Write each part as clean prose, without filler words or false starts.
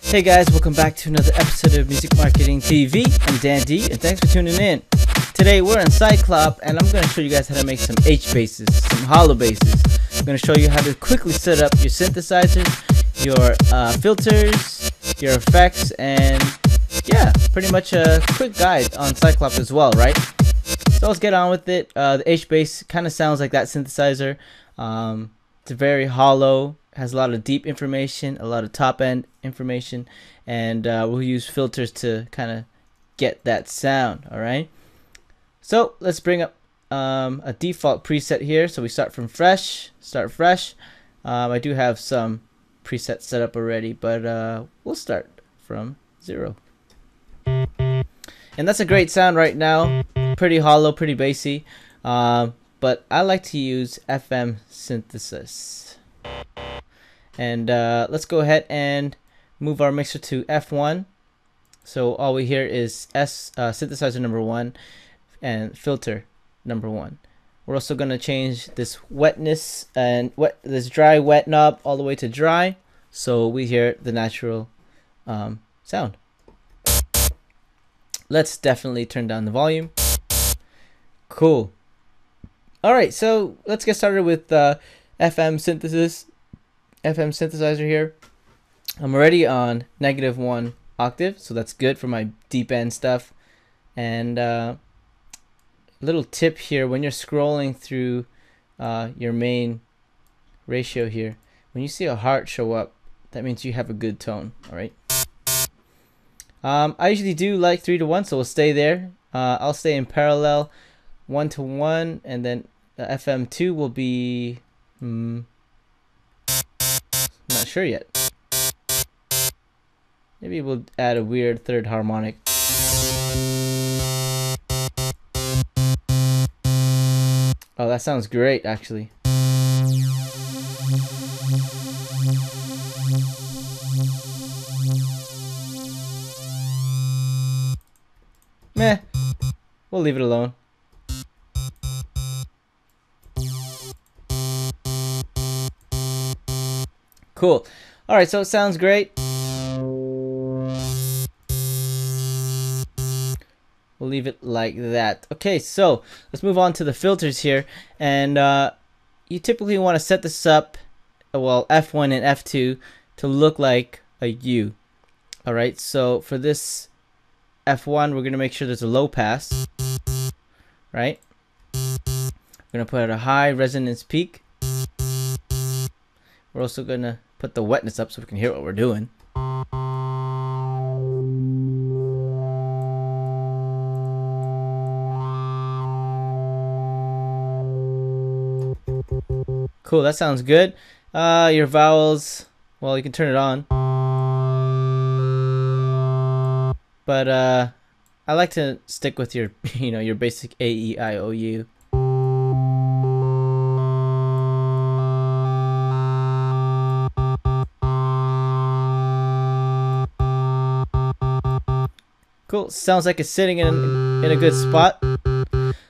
Hey guys, welcome back to another episode of Music Marketing TV. I'm Dan D, and thanks for tuning in. Today we're in Cyclop, and I'm going to show you guys how to make some H basses, some hollow basses. I'm going to show you how to quickly set up your synthesizers, your filters, your effects, and yeah, pretty much a quick guide on Cyclop as well, right? So let's get on with it. The H bass kind of sounds like that synthesizer. It's very hollow, has a lot of deep information, a lot of top end information, and we'll use filters to kind of get that sound. All right, so let's bring up a default preset here. So we start from fresh, I do have some presets set up already, but we'll start from 0. And that's a great sound right now, pretty hollow, pretty bassy, but I like to use FM synthesis. And let's go ahead and move our mixer to F1. So all we hear is synthesizer number 1 and filter number 1. We're also going to change this wetness and this dry wet knob all the way to dry, so we hear the natural sound. Let's definitely turn down the volume. Cool. All right, so let's get started with FM synthesizer here. I'm already on -1 octave, so that's good for my deep end stuff. And little tip here, when you're scrolling through your main ratio here, when you see a heart show up, that means you have a good tone. All right. I usually do like 3:1, so we'll stay there. I'll stay in parallel 1:1, and then FM2 will be not sure yet. Maybe we'll add a weird third harmonic. Oh, that sounds great, actually. Meh. We'll leave it alone. Cool. Alright, so it sounds great. We'll leave it like that. Okay, so let's move on to the filters here. And you typically want to set this up, well, F1 and F2 to look like a U. Alright, so for this F1, we're going to make sure there's a low pass. Right? We're going to put a high resonance peak. We're also going to put the wetness up so we can hear what we're doing. Cool, that sounds good. Your vowels, well, you can turn it on. But I like to stick with your, your basic A, E, I, O, U. Cool. Sounds like it's sitting in a good spot.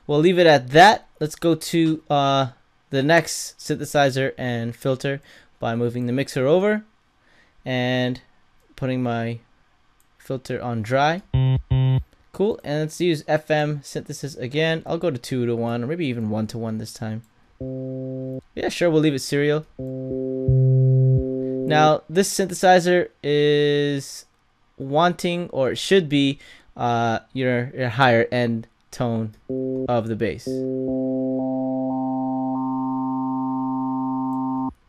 We'll leave it at that. Let's go to the next synthesizer and filter by moving the mixer over and putting my filter on dry. Cool. And let's use FM synthesis again. I'll go to 2:1 or maybe even 1:1 this time. Yeah, sure. We'll leave it serial. Now this synthesizer is wanting, or it should be, your higher end tone of the bass.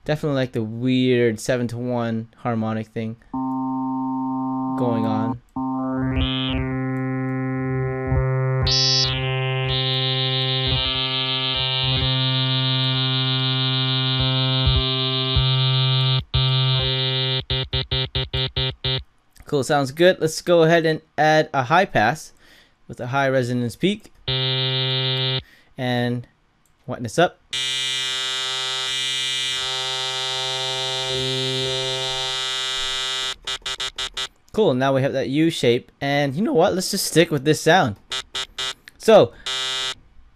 Definitely like the weird 7:1 harmonic thing going on. Cool, sounds good. Let's go ahead and add a high pass with a high resonance peak and wetness up. Cool, now we have that U shape, and you know what? Let's just stick with this sound. So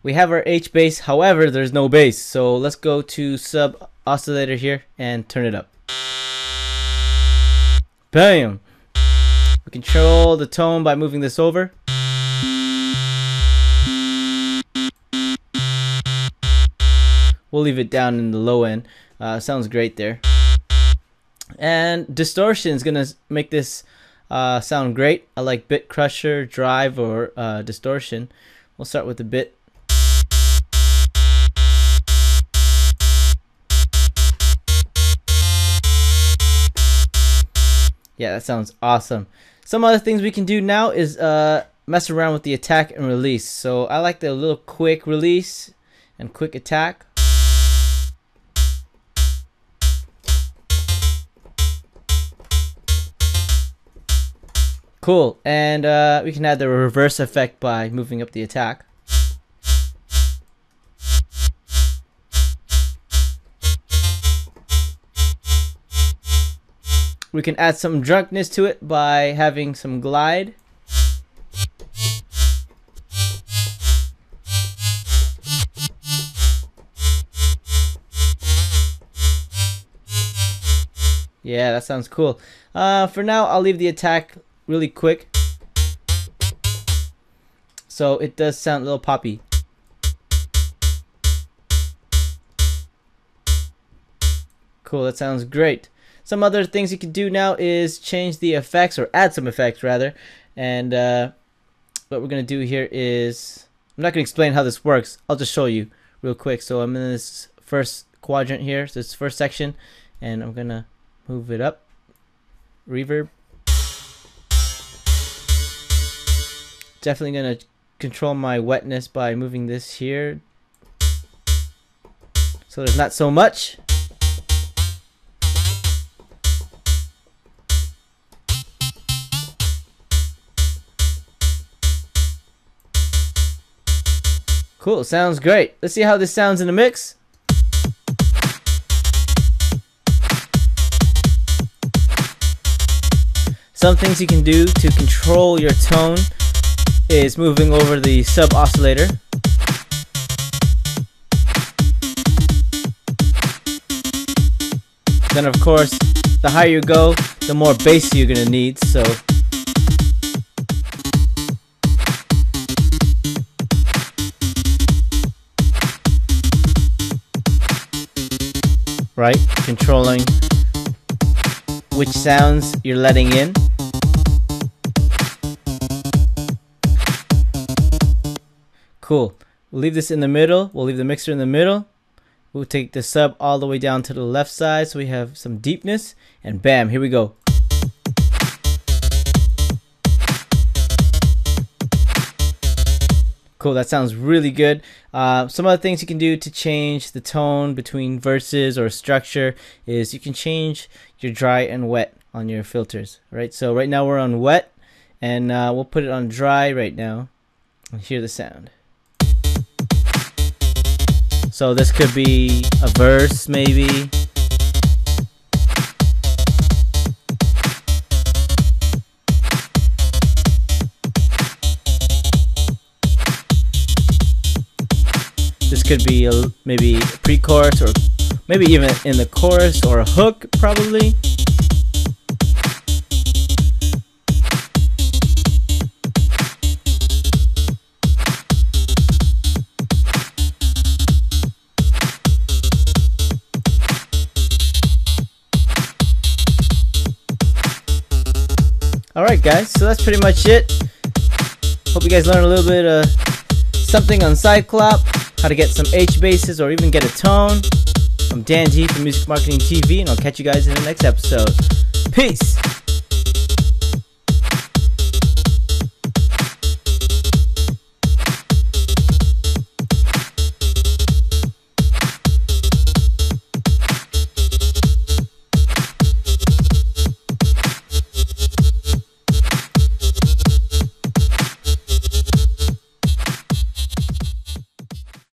we have our H bass, however, there's no bass. So let's go to sub oscillator here and turn it up. Bam! We control the tone by moving this over. We'll leave it down in the low end. Sounds great there. And distortion is gonna make this sound great. I like bit crusher, drive, or distortion. We'll start with the bit. Yeah, that sounds awesome. Some other things we can do now is mess around with the attack and release. So I like the little quick release and quick attack. Cool, and we can add the reverse effect by moving up the attack. We can add some drunkenness to it by having some glide. Yeah, that sounds cool. For now, I'll leave the attack really quick, so it does sound a little poppy. Cool, that sounds great. Some other things you can do now is change the effects, or add some effects rather. And what we're gonna do here is, I'm not gonna explain how this works, I'll just show you real quick. So I'm in this first quadrant here, so this first section, and I'm gonna move it up. Reverb. Definitely gonna control my wetness by moving this here, so there's not so much. Cool, sounds great. Let's see how this sounds in the mix. Some things you can do to control your tone is moving over the sub oscillator. Then of course, the higher you go, the more bass you're gonna need, so right, controlling which sounds you're letting in. Cool. We'll leave this in the middle. We'll leave the mixer in the middle. We'll take the sub all the way down to the left side so we have some deepness. And bam, here we go. Cool, that sounds really good. Some other things you can do to change the tone between verses or structure is you can change your dry and wet on your filters. Right, so right now we're on wet, and we'll put it on dry right now and hear the sound. So this could be a verse maybe. This could be maybe a pre-chorus, or maybe even in the chorus, or a hook probably. Alright guys, so that's pretty much it. Hope you guys learned a little bit of something on Cyclop, how to get some H basses or even get a tone. I'm Dan D from Music Marketing TV, and I'll catch you guys in the next episode. Peace!